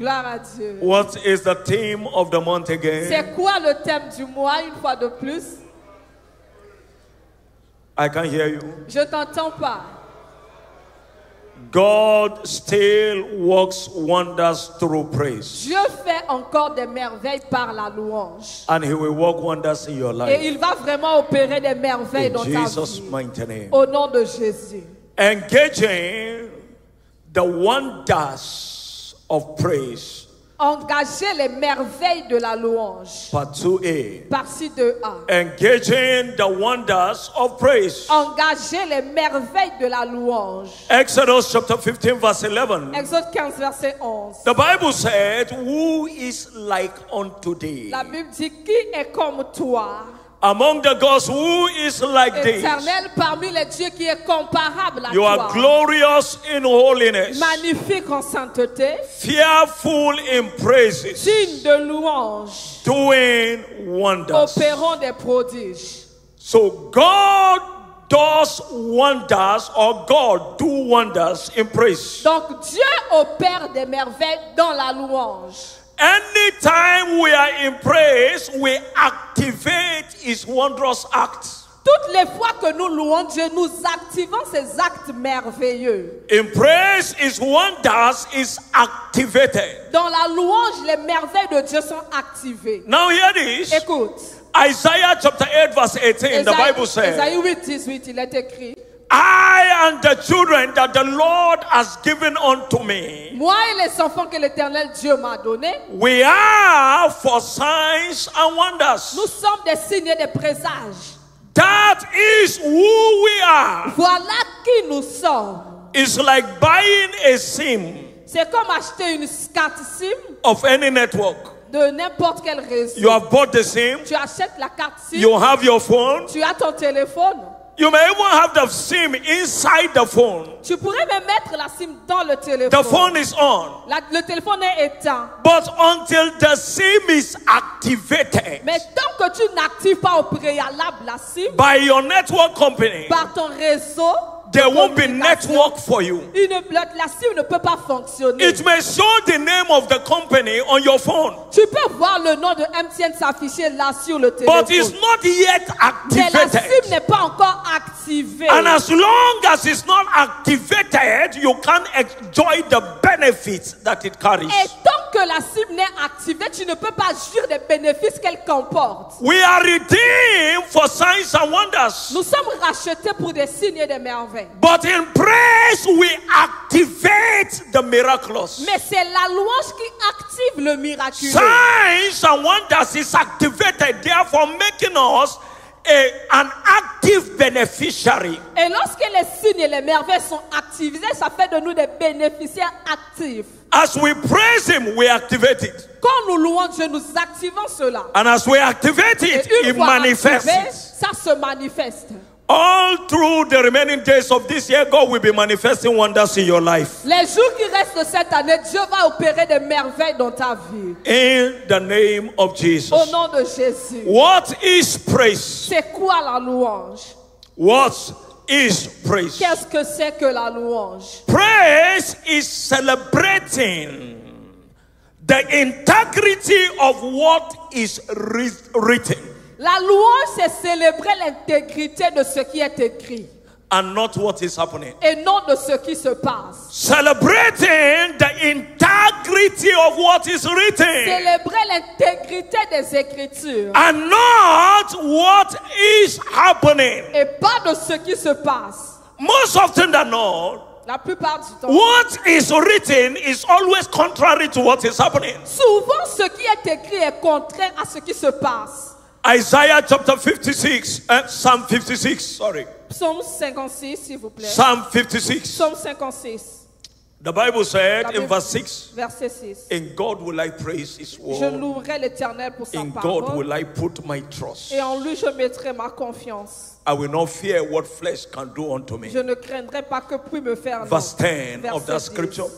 Gloire à Dieu. What is the theme of the month again? C'est quoi le thème du mois, une fois de plus? I can't hear you. Je t'entends pas. God still works wonders through praise. Dieu fait encore des merveilles par la louange. And he will work wonders in your Et life. il va vraiment opérer des merveilles In dans ta Jesus' vie. mighty name. Au nom de Jésus. Engaging the wonders of praise. Engager les merveilles de la louange. Part 2A. Partie 2A. Engaging the wonders of praise. Engager les merveilles de la louange. Exodus chapter 15 verse 11. Exode 15, verset 11. The Bible said, who is like unto thee? La Bible dit, qui est comme toi? Among the gods, who is like thee? Éternel parmi les dieux qui est comparable à You toi. are glorious in holiness, Magnifique en sainteté. fearful in praises, Digne de louange. doing wonders. Opérant des prodiges. So God does wonders, or God do wonders in praise. Donc Dieu opère des merveilles dans la louange. Anytime we are in praise, we activate his wondrous acts. Toutes les fois que nous louons Dieu, nous activons ces actes merveilleux. In praise, his wonders is activated. Dans la louange, les merveilles de Dieu sont activées. Now hear this. Écoute. Isaiah chapter 8 verse 18, the Bible says, Ésaïe 8, 18, il est écrit. I and the children that the Lord has given unto me, Moi et les enfants que l'Éternel Dieu m'a donnés, we are for signs and wonders. nous sommes des signes et des présages. That is who we are. Voilà qui nous sommes. It's like buying a SIM C'est comme acheter une carte SIM of any network. de n'importe quel réseau. You have bought the SIM, Tu achètes la carte SIM, you have your phone, tu as ton téléphone. you may even have the SIM inside the phone. Tu pourrais même mettre la SIM dans le téléphone. The phone is on. Le téléphone est éteint. But until the SIM is activated Mais tant que tu n'actives pas au préalable la SIM by your network company, par ton réseau, there won't be network for you. la SIM ne peut pas fonctionner. It may show the name of the company on your phone, Tu peux voir le nom de MTN s'afficher là sur le téléphone. but it's not yet Mais la SIM activated. n'est pas encore activée. And as long as it's not activated, you can't enjoy the benefits that it carries. Et tant que la SIM n'est activée, tu ne peux pas jouir des bénéfices qu'elle comporte. We are redeemed for signs and wonders. Nous sommes rachetés pour des signes et des merveilles. But in praise, we activate the miraculous. Mais c'est la louange qui active le miraculeux. Signs and wonders is activated, therefore making us an active beneficiary. Et lorsque les signes et les merveilles sont activés, ça fait de nous des bénéficiaires actifs. As we praise him, we activate it. Quand nous louons Dieu, nous activons cela. And as we activate it, Et une it fois manifests activé, it. ça se manifeste. All through the remaining days of this year, God will be manifesting wonders in your life. Les jours qui restent de cette année, Dieu va opérer des merveilles dans ta vie. In the name of Jesus. Au nom de Jésus. What is praise? C'est quoi la louange? What is praise? Qu'est-ce que c'est que la louange? Praise is celebrating the integrity of what is written. La louange, c'est célébrer l'intégrité de ce qui est écrit. And not what is happening. Et non de ce qui se passe. Celebrating the integrity of what is written. Célébrer l'intégrité des Écritures. And not what is happening. Et pas de ce qui se passe. Most often than not, La plupart du temps. what is written is always contrary to what is happening. Souvent, ce qui est écrit est contraire à ce qui se passe. Isaiah chapter 56, Psalm 56, sorry. Psaume 56, s'il vous plaît. Psalm 56. Psaume 56. The Bible said in Bible, verse 6, verset 6. in God will I praise his Je word. louerai l'Éternel pour sa In God parole. will I put my trust. Et en lui, je mettrai ma confiance. I will not fear what flesh can do unto me. Je ne craindrai pas que puis me faire Verse non. 10 of that Verset 10. scripture.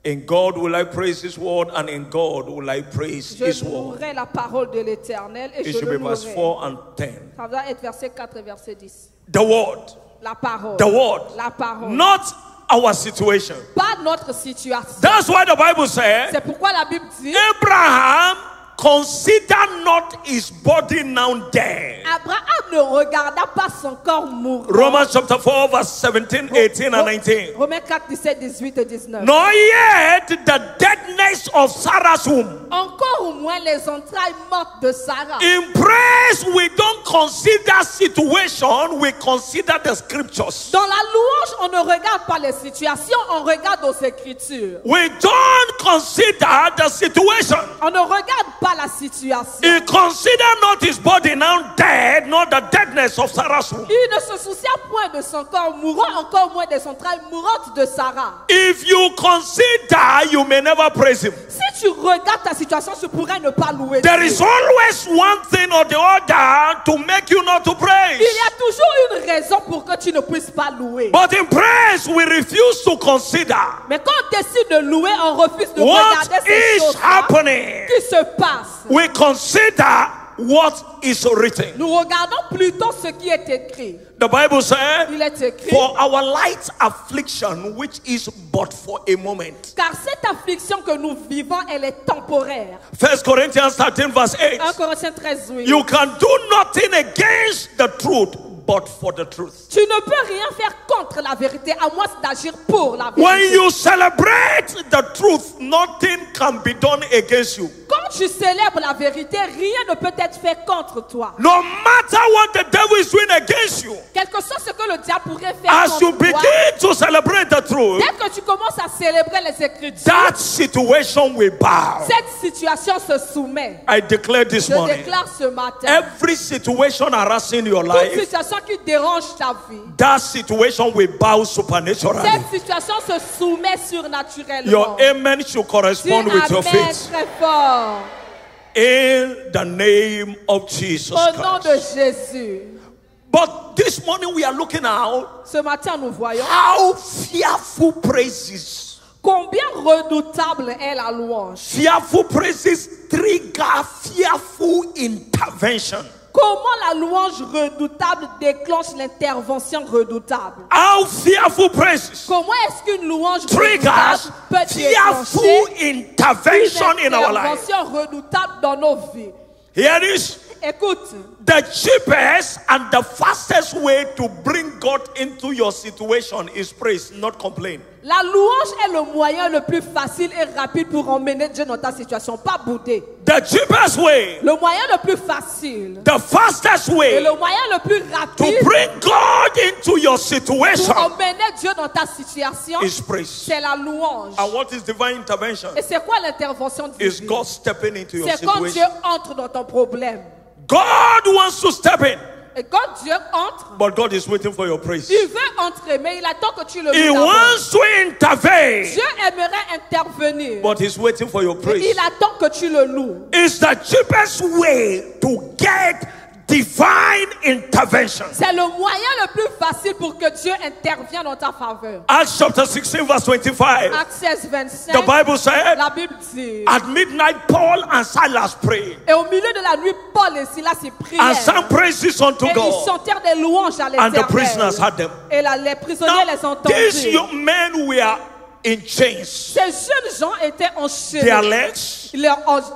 In God will I praise his word, and in God will I praise Je his word. louerai la parole de l'Éternel et It je should le be verse louerai. 4 and 10. Ça va être verset 4 et verset 10. The word. La parole. The word. La parole. Not our situation. pas notre situation. That's why the Bible says, C'est pourquoi la Bible dit, Abraham consider not his body now dead. Abraham ne regarda pas son corps mourant. Romans chapter 4 verse 17, 18 and 19. Romains 4, 17, 18 et 19. Nor yet the deadness of Sarah's womb. Encore au moins les entrailles mortes de Sarah. In praise, we don't consider situation, we consider the scriptures. Dans la louange, on ne regarde pas les situations, on regarde aux Écritures. We don't consider the situation. On ne regarde pas la situation. He considered not his body now dead, not the deadness of Sarah's womb. Il ne se soucia point de son corps mourant, encore moins des entrailles mourantes de Sarah. If you consider, you may never praise him. Si tu regardes ta situation, tu pourrais ne pas louer There Dieu. is always one thing or the other to make you not to praise. Il y a toujours une raison pour que tu ne puisses pas louer. But in praise, we refuse to consider Mais quand on décide de louer, on refuse de what regarder ces is choses happening. qui se passent. We consider what is written. Nous regardons plutôt ce qui est écrit. The Bible says, Il est écrit, for our light affliction, which is but for a moment. car cette affliction que nous vivons, elle est temporaire. 1 Corinthians 13 verse 8. 1 Corinthiens 13, oui. You can do nothing against the truth, but for the truth. Tu ne peux rien faire contre la vérité, à moins d'agir pour la When vérité. you celebrate the truth, nothing can be done against you. Quand tu célèbres la vérité, rien ne peut être fait contre toi. No matter what the devil is doing against you, Quel que soit ce que le diable pourrait faire as you contre toi, begin to celebrate the truth, dès que tu commences à célébrer les Écritures, that situation will bow. cette situation se soumet. I declare this Je morning, déclare ce matin, every situation harassing your toute life, situation qui dérange ta vie, that situation will bow supernaturally. cette situation se soumet surnaturellement. Your amen should Dis correspond with your amen faith. très fort. In the name of Jesus Au nom de Christ. Jésus. But this morning we are looking out Ce matin, nous voyons how fearful praises. combien redoutable est la louange. Fearful praises trigger fearful intervention. Comment la louange redoutable déclenche l'intervention redoutable. How fearful praises Comment est-ce qu'une louange triggers redoutable peut fearful déclencher intervention in une our life. intervention redoutable dans nos vies? Here this. Écoute, The cheapest and the fastest way to bring God into your situation is praise, not complain. la louange est le moyen le plus facile et rapide pour emmener Dieu dans ta situation, pas bouder. The cheapest way, Le moyen le plus facile the fastest et way le moyen le plus to rapide bring God into your situation pour emmener Dieu dans ta situation, is praise. c'est la louange. And what is divine intervention? Et c'est quoi l'intervention Is divine? God stepping into your C'est quand Dieu situation. entre dans ton problème. God wants to step in, Et quand Dieu entre, but God is waiting for your praise. il veut entrer, mais il attend que tu le He loues d'abord. wants to intervene, Dieu aimerait intervenir, but He's waiting for your mais praise. il attend que tu le loues. It's the cheapest way to get divine intervention. C'est le moyen le plus facile pour que Dieu intervienne dans ta faveur. Acts chapter 16 verse 25. Acte 16, 25, The Bible said, la Bible dit, at midnight Paul and Silas prayed et au milieu de la nuit, Paul et Silas y and prièrent. sang praises unto Et ils God, chantèrent des louanges à and the prisoners l'Éternel. had them. Et les prisonniers les Now, these entendirent. young men were in chains. Ces jeunes gens étaient Their enchaînés. legs,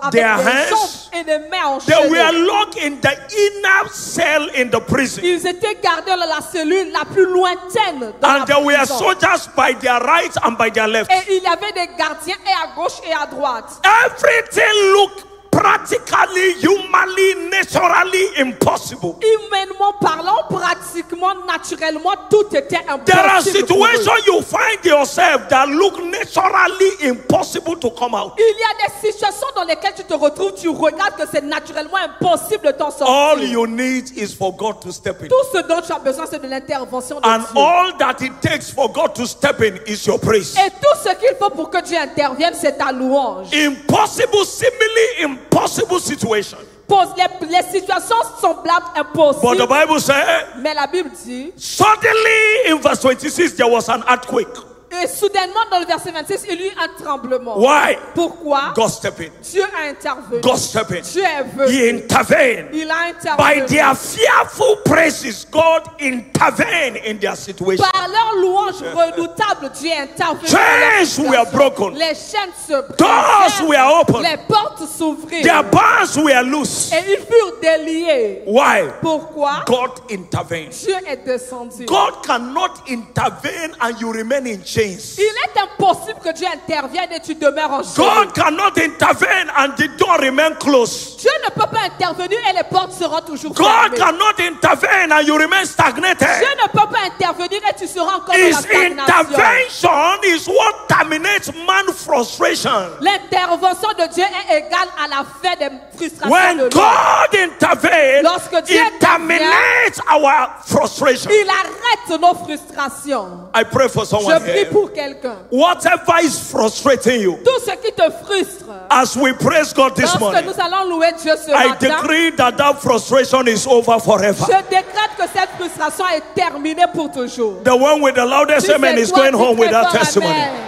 Avec their des hands, jambes et des mains they were enchaînées. locked in the inner cell in the prison. Ils étaient gardés dans la cellule la plus lointaine dans And la there were prison. soldiers by their right and by their left. Et il y avait des gardiens et à gauche et à droite. Everything looked practically, humanly, naturally impossible. Humainement parlant, pratiquement, naturellement, tout était There are impossible pour eux. situations you find yourself that look naturally impossible to come out. Il y a des situations dans lesquelles tu te retrouves, tu regardes que c'est naturellement impossible de t'en All sortir. you need is for God to step in. Tout ce dont tu as besoin, c'est de l'intervention de And Dieu. all that it takes for God to step in is your praise. Et tout ce qu'il faut pour que Dieu intervienne, c'est ta louange. Impossible, seemingly impossible situation. Les situations semblables But impossibles. the Bible says, Mais la Bible dit, suddenly in verse 26, there was an earthquake. Et soudainement, dans le verset 26, il y eut un tremblement. Why? Pourquoi? God stepped in. Dieu a intervenu. God stepped in. Dieu est venu. He intervened. Il a By intervenu. their fearful praises, God intervened in their situation. Par leur louange redoutable, Dieu est intervenu. dans leur Chains situation. were broken. Les chaînes se Doors brisèrent. were open. Les portes s'ouvrirent. Their bonds were loose. Et ils furent déliés. Why? Pourquoi? God intervened. Dieu est descendu. God cannot intervene and you remain in chains. Il est impossible que Dieu intervienne et tu demeures en chaîne. God cannot intervene and the door remain closed. Dieu ne peut pas intervenir et les portes seront toujours God fermées. cannot intervene and you remain stagnated. Dieu ne peut pas intervenir et tu seras encore dans la His stagnation. intervention is what terminates man's frustration. L'intervention de Dieu est égale à la fin des frustrations When de l'homme. God intervenes, Lorsque Dieu it terminates our frustration. Il arrête nos frustrations. I pray for Je someone prie here. pour quelqu'un. Whatever is frustrating you, Tout ce qui te frustre, as we praise God this lorsque morning, nous allons louer Dieu ce I matin, decree that that frustration is over forever. je décrète que cette frustration est terminée pour toujours. The one with the loudest Si amen c'est is toi going qui home with that préfères testimony. amen.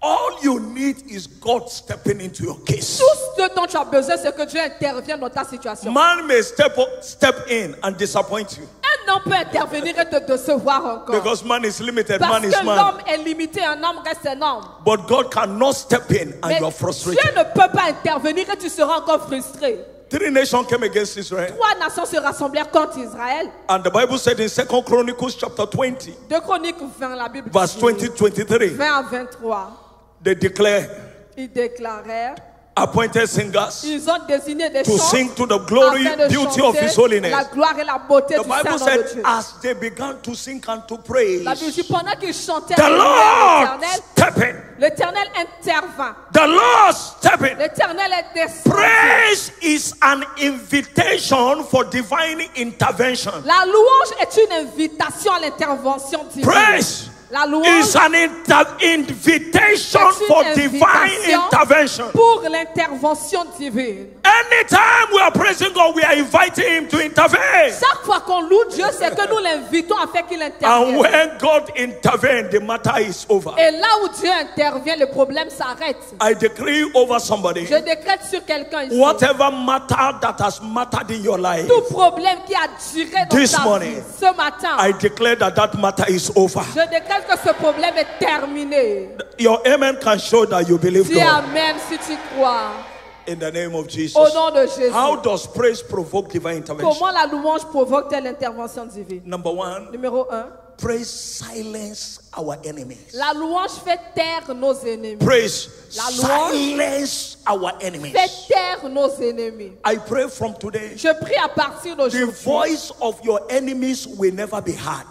All you need is God stepping into your case. Tout ce dont tu as besoin, c'est que Dieu intervienne dans ta situation. Man may step in and disappoint you Un homme peut intervenir et te décevoir encore. because man is limited, Parce man is que man. l'homme est limité, un homme reste un homme. But God cannot step in and Mais you are Dieu frustrated. ne peut pas intervenir et tu seras encore frustré. 3 nations came against Israel. 3 nations se rassemblèrent contre Israël. And the Bible said in 2 Chronicles chapter 20, 2 Chroniques 20, la Bible verse dit, 20-23, 20 à 23. they declare Ils déclarèrent, appointed singers ils ont désigné des to chants sing to the glory, afin de beauty of chanter His holiness. la gloire et la beauté The du Bible Saint-Nom said de Dieu. as they began to sing and to praise, La Bible dit, pendant qu'ils chantaient the Lord l'Éternel, stepped in. l'Éternel intervint. The Lord stepped in. L'Éternel est descendu. Praise is an invitation for divine intervention. La louange est une invitation à l'intervention divine. Praise La louange is an invitation est for une divine invitation intervention. pour l'intervention divine. Anytime we are praising God, we are inviting Him to intervene. Chaque fois qu'on loue Dieu, c'est que nous l'invitons afin qu'il And intervienne. when God intervenes, the matter is over. Et là où Dieu intervient, le problème s'arrête. I decree over somebody, Je décrète sur quelqu'un ici. whatever matter that has mattered in your life, Tout problème qui a duré dans This ta morning, vie, ce matin, I declare that that matter is over. je décrète que ce problème est terminé. Your amen can show that you believe Dis God. amen si tu crois. In the name of Jesus. Au nom de Jésus. How does praise provoke divine intervention? Comment la louange provoque-t-elle l'intervention divine? Number 1, Numéro 1. praise silence our enemies. La louange fait taire nos ennemis. Praise La louange silence our enemies. fait taire nos ennemis. I pray from today, Je prie à partir the d'aujourd'hui. voice of your enemies will never be heard.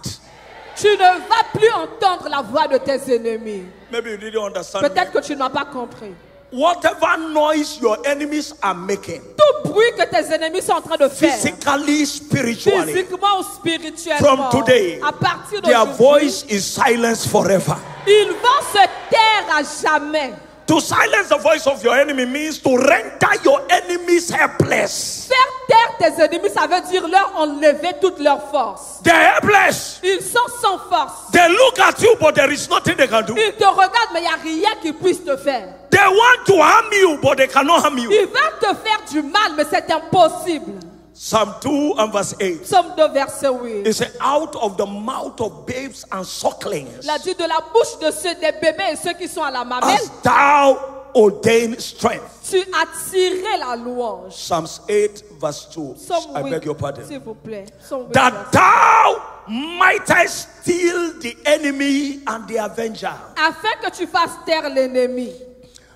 Tu ne vas plus entendre la voix de tes ennemis. Maybe you didn't understand. Peut-être que tu n'as pas compris. Whatever noise your enemies are making, Tout bruit que tes ennemis sont en train de faire, physically, spiritually, physiquement ou spirituellement, from today, à partir their d'aujourd'hui, voice is silenced forever. ils vont se taire à jamais. To silence the voice of your enemy means to render your enemies helpless. Faire taire tes ennemis, ça veut dire leur enlever toute leur force. They're helpless. Ils sont sans force. They look at you, but there is nothing they can do. Ils te regardent, mais il n'y a rien qu'ils puissent te faire. They want to harm you, but they cannot harm you. Ils veulent te faire du mal, mais c'est impossible. Psalm 2 and verse 8. Psaume 2, verset 8. It says, out of the mouth of babes and sucklings Il a dit de la bouche de ceux des bébés et ceux qui sont à la mamelle, hast thou ordained strength. tu as tiré la louange. Psalms 8 verse 2. Psaume I 8, beg your pardon. s'il vous plaît. Psaume 8, That verset- thou mightest steal the enemy and the avenger. afin que tu fasses taire l'ennemi.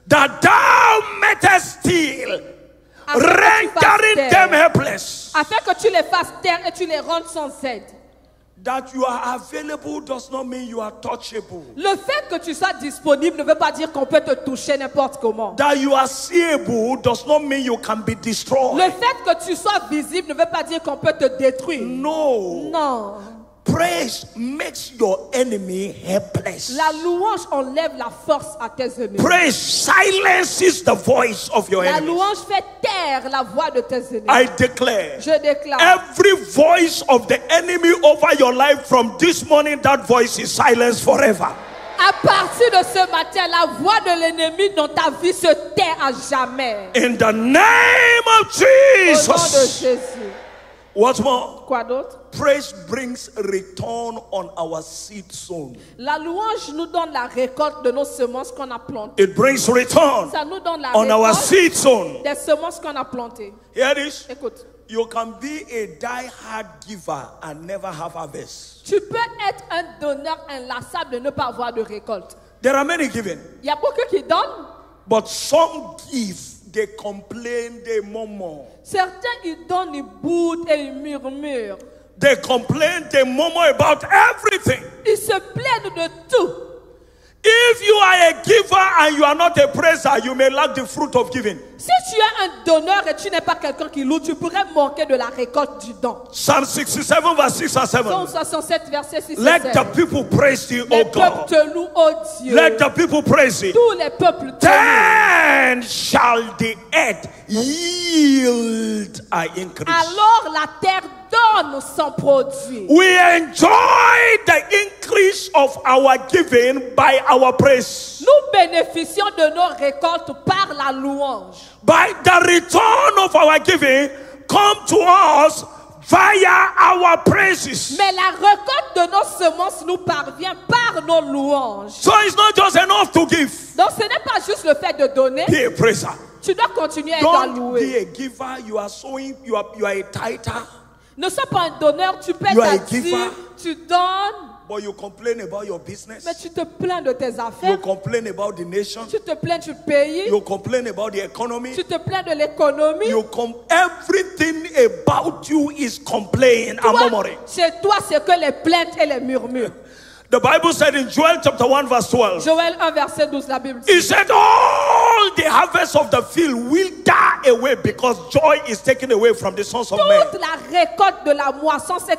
That thou mightest steal, Afin que tu fasses rendering taire. them helpless. Afin que tu les fasses taire et tu les rendes sans aide. That you are available does not mean you are touchable. Le fait que tu sois disponible ne veut pas dire qu'on peut te toucher n'importe comment. That you are seeable does not mean you can be destroyed. Le fait que tu sois visible ne veut pas dire qu'on peut te détruire. No. Non. Praise makes your enemy helpless. La louange enlève la force à tes ennemis. Praise silences the voice of your La enemy. louange fait taire la voix de tes ennemis. I declare, Je déclare, every voice of the enemy over your life from this morning, that voice is silenced forever. à partir de ce matin, la voix de l'ennemi dans ta vie se tait à jamais. In the name of Au nom de Jesus. Jésus. What's more? Quoi d'autre? Praise brings return on our seed sown. La louange nous donne la récolte de nos semences qu'on a plantées. It brings return Ça nous donne la on our récolte seed sown. des semences qu'on a plantées. Hear this? Écoute, You can be a die-hard giver and never have harvest. tu peux être un donneur inlassable de ne pas avoir de récolte. There are many giving, Il y a beaucoup qui donnent. but some give, they complain, they murmur. Certains, ils donnent, ils boudent et ils murmurent. They complain, they murmur about everything. Ils se plaignent de tout. If you are a giver and you are not a praiser, you may lack the fruit of giving. Si tu es un donneur et tu n'es pas quelqu'un qui loue, tu pourrais manquer de la récolte du don. Psalm 67 verse 6 and 7. Psaume 67, verset 6 et Let 7. the people praise thee, Les O peuples God. te louent, ô Dieu. Let the people praise thee. Tous les peuples te louent. Then shall the earth yield our increase. Alors la terre donne son produit. We enjoy the increase of our giving by our praise. Nous bénéficions de nos récoltes par la louange. By the return of our giving come to us via our praises. Mais la récolte de nos semences nous parvient par nos louanges. So it's not just enough to give. Donc ce n'est pas juste le fait de donner. Be a praiser. Tu dois continuer à être à Don't louer. be a giver. You are sowing. You are a tither. Ne sois pas un donneur, tu peux You are a être giver. assis, tu donnes, But you complain about your business. mais tu te plains de tes You affaires, complain about the nation. tu te plains du pays, You complain about the economy. tu te plains de l'économie. Everything about you is complaining and Toi, murmuring. chez toi, c'est que les plaintes et les murmures. The Bible said in Joel chapter 1 verse 12. Joël 1, verset 12, la Bible He dit. said all the harvest of the field will die away because joy is taken away from the sons of men. Toute la récolte de la moisson s'est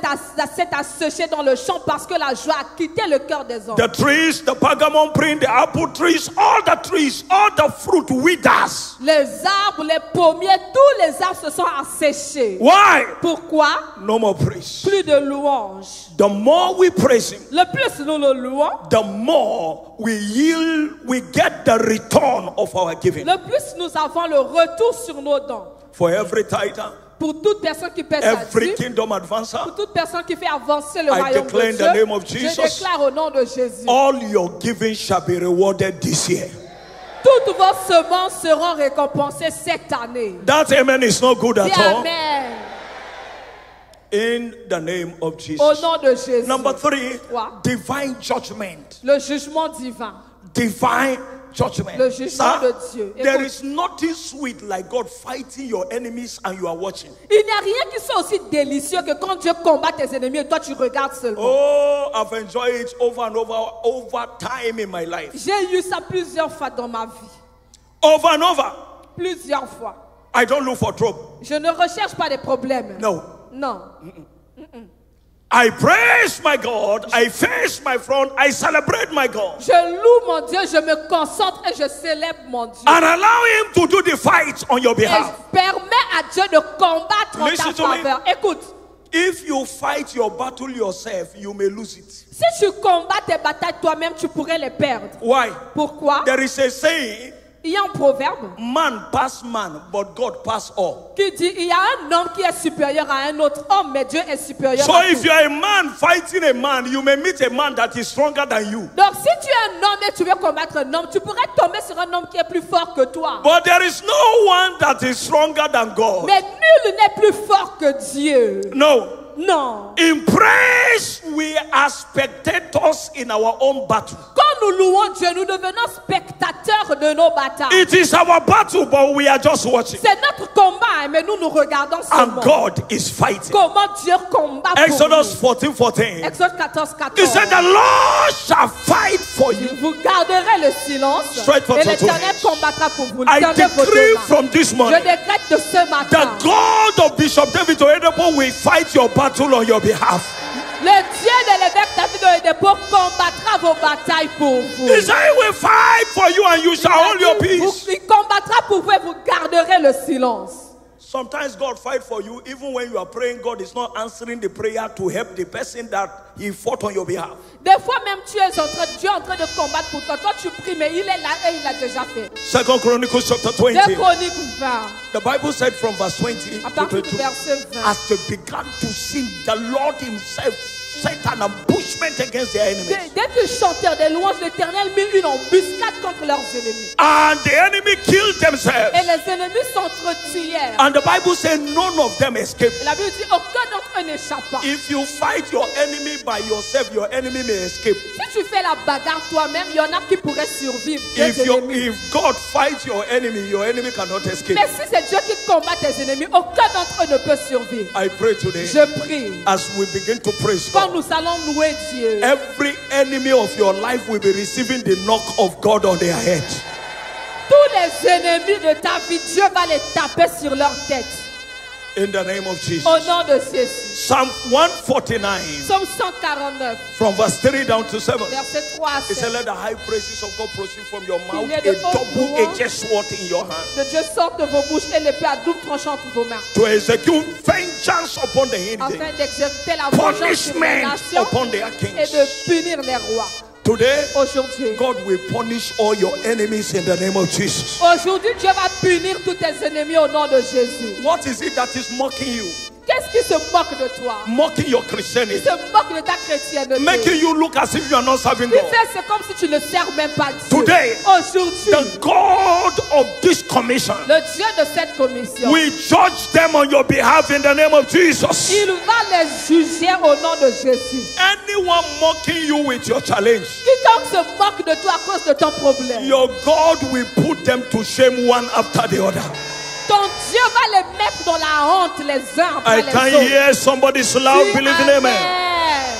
asséchée dans le champ parce que la joie a quitté le cœur des hommes. The trees, the pergamum print, the apple trees, all the fruit withers. Les arbres, les pommiers, tous les arbres se sont asséchés. Why? Pourquoi? No more praise. Plus de louanges. The more we praise him, Le plus nous le louons, the more we get the return of our giving. le plus nous avons le retour sur nos dons. For every tither, Pour toute personne qui pèse every là-dessus, kingdom advancer, pour toute personne qui fait avancer le I royaume declare in de the Dieu, name of je Jesus, déclare au nom de Jésus. all your giving shall be rewarded this year. Toutes vos semences seront récompensées cette année. That amen is not good Dis at all. Amen. In the name of Au Jesus. nom de Jésus. Number 3, Trois. divine judgment. Le jugement divin. Divine judgment. Le jugement de Dieu. There Écoute. is nothing sweet like God fighting your enemies and you are watching. Il n'y a rien qui soit aussi délicieux que quand Dieu combat tes ennemis et toi tu regardes seulement. Oh, I've enjoyed it over and over time in my life. J'ai eu ça plusieurs fois dans ma vie. Over and over. Plusieurs fois. I don't look for trouble. Je ne recherche pas des problèmes. No. Non. I praise my God. I face my front. I celebrate my God. Je loue mon Dieu, je me concentre et je célèbre mon Dieu. And allow him to do the fight on your Et je behalf. permets à Dieu de combattre en Listen ta to me. faveur. Écoute, If you fight your battle yourself, you may lose it. si tu combats tes batailles toi-même, tu pourrais les perdre. Why? Pourquoi? There is a saying, Il y a un proverbe man pass man, but God pass all. qui dit il y a un homme qui est supérieur à un autre homme, mais Dieu est supérieur So à if tout. you are a man fighting a man, you may meet a man that is stronger than you. Donc si tu es un homme et tu veux combattre un homme, tu pourrais tomber sur un homme qui est plus fort que toi. But there is no one that is stronger than God. Mais nul n'est plus fort que Dieu. No. Non. In praise, we are spectators in our own battle. Quand nous louons Dieu, nous devenons spectateurs de nos batailles. It is our battle, but we are just watching. C'est notre combat, hein, mais nous nous regardons And seulement. God is fighting. Comment Dieu combat pour Exodus nous. 14:14. Exode 14, He said, 14. the Lord shall fight for you. Vous garderez le silence Straight for et the l'Éternel two combattra pour vous. I Tendez vos decree deux mains. from this Je morning, décrète de ce the matin, God of Bishop David Oyedepo will fight your battle on your behalf. Le Dieu de l'évêque David Oyedepo combattra vos batailles pour vous. He said, he will fight for you and you shall hold your peace. Il combattra pour vous et vous garderez le silence. Sometimes God fight for you, even when you are praying, God is not answering the prayer to help the person that he fought on your behalf. Des fois même Dieu est en train de combattre pour toi. Toi tu pries, mais il est là et il a déjà fait. 2 Chronicles chapter 20. 2 Chroniques 20. The Bible said from verse 20 À to partir du 22, verset 20. as they began to sing, the Lord himself set an ambushment against their enemies. Dès que chantèrent des louanges, l'Éternel mit une embuscade contre leurs ennemis. And the enemy killed themselves. Et les ennemis s'entretuèrent. And the Bible said none of them escaped. Et la Bible dit aucun d'entre eux n'échappa. If you fight your enemy by yourself, your enemy may escape. Si tu fais la bagarre toi-même, il y en a qui pourraient survivre. If God fights your enemy cannot escape. Mais si c'est Dieu qui combat tes ennemis, aucun d'entre eux ne peut survivre. I pray today, Je prie. as we begin to praise Quand God, nous allons louer Dieu, every enemy of your life will be receiving the knock of God on their head. tous les ennemis de ta vie, Dieu va les taper sur leur tête. In the name of Jesus. Au nom de Jésus. Psalm 149, Psaume 149, from verse 3 down to 7. verset 3 à It said, 7. let the high praises of God proceed from your mouth, Il y a a de hautes double-edged sword in your hand, De Dieu sorte de vos bouches et l'épée à double tranchant entre vos mains, to execute vengeance upon the hidden, afin d'exécuter la vengeance sur les punishment nations upon their et kings. de punir les rois. Today, Aujourd'hui, God will punish all your enemies in the name of Jesus. aujourd'hui, Dieu va punir tous tes ennemis au nom de Jésus. What is it that is mocking you? Qu'est-ce qui se moque de toi? Mocking your Qui Christianity. se moque de ta chrétienté? Making you look as if you are not serving Qui God. fait, c'est comme si tu ne sers même pas Dieu. Today, Aujourd'hui, the God of this commission le Dieu de cette commission, will judge them on your behalf in the name of Jesus. il va les juger au nom de Jésus. Anyone mocking you with your challenge, Quiconque se moque de toi à cause de ton problème, your God will put them to shame one after the other. ton Dieu va les mettre dans la honte les uns I après les can autres. hear somebody loud Dis believing amen. Amen.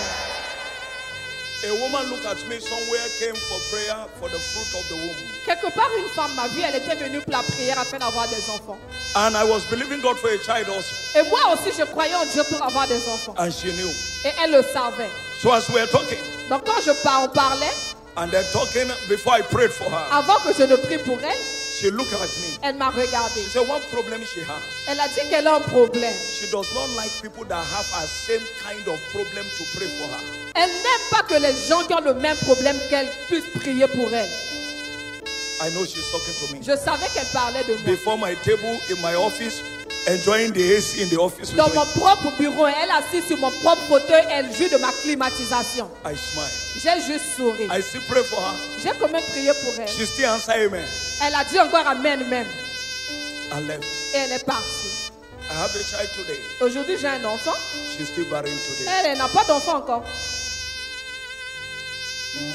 A woman looked at me somewhere, came for prayer for the fruit of the womb. Quelque part, une femme m'a vu, elle était venue pour la prière afin d'avoir des enfants. And I was believing God for a child also. Et moi aussi, je croyais en Dieu pour avoir des enfants. And she knew. Et elle le savait. So as we were talking, Donc quand on parlait, and then talking before I prayed for her, avant que je ne prie pour elle, she looked at me. elle m'a regardé. She said, one problem she has. Elle a dit qu'elle a un problème. She does not like people that have a same kind of problem to pray for her. Elle n'aime pas que les gens qui ont le même problème qu'elle puissent prier pour elle. I know she's talking to me. Je savais qu'elle parlait de moi. Before my table in my office, enjoying the AC in the office with Dans me, mon propre bureau, elle assise sur mon propre fauteuil, elle jouit de ma climatisation. I smile. J'ai juste souri. I still pray for her. J'ai quand même prié pour elle. She still answer amen. Elle a dit encore amen même. I left. Et elle est partie. I have a child today. Aujourd'hui, j'ai un enfant. She's still barren today. Elle n'a pas d'enfant encore.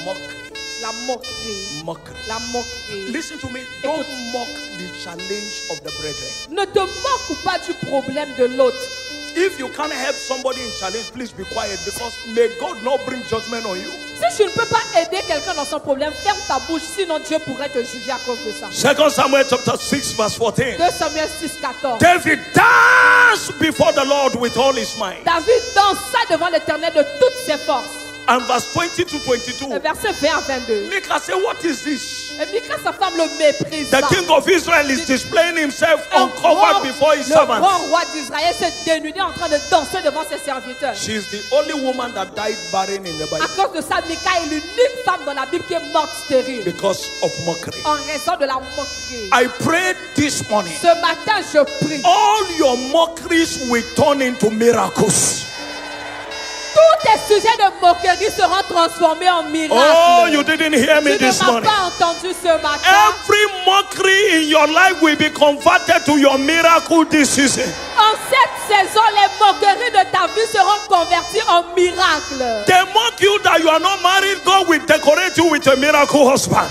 Mockery. La moquerie. Mockery. La moquerie. Listen to me. Don't mock the challenge of the brethren. Ne te moque pas du problème de l'autre. If you can't help somebody in challenge, please be quiet, because may God not bring judgment on you. Si tu ne peux pas aider quelqu'un dans son problème, ferme ta bouche, sinon Dieu pourrait te juger à cause de ça. 2 Samuel chapter 6 verse 14. 2 Samuel 6, 14. David danced before the Lord with all his might. David dansa devant l'Éternel de toutes ses forces. And verse 20 to 22. Verset 20 à 22. Micah said, what is this? Et Micah, sa femme, le méprisa. The king of Israel is displaying himself uncovered before his Le grand servants. roi d'Israël s'est dénudé en train de danser devant ses serviteurs. She is the only woman that died barren in the À Bible cause de ça, Micah est l'unique femme dans la Bible qui est morte stérile. because of mockery. En raison de la moquerie. I prayed this morning, Ce matin, je prie. all your mockeries will turn into miracles. Tous tes sujets de moquerie seront transformés en miracles. Oh, you didn't hear me Tu ne this m'as morning. pas entendu ce matin. Every mockery in your life will be converted to your miracle this season. En cette saison, les moqueries de ta vie seront converties en miracles. They mock you that you are not married, God will decorate you with a miracle husband.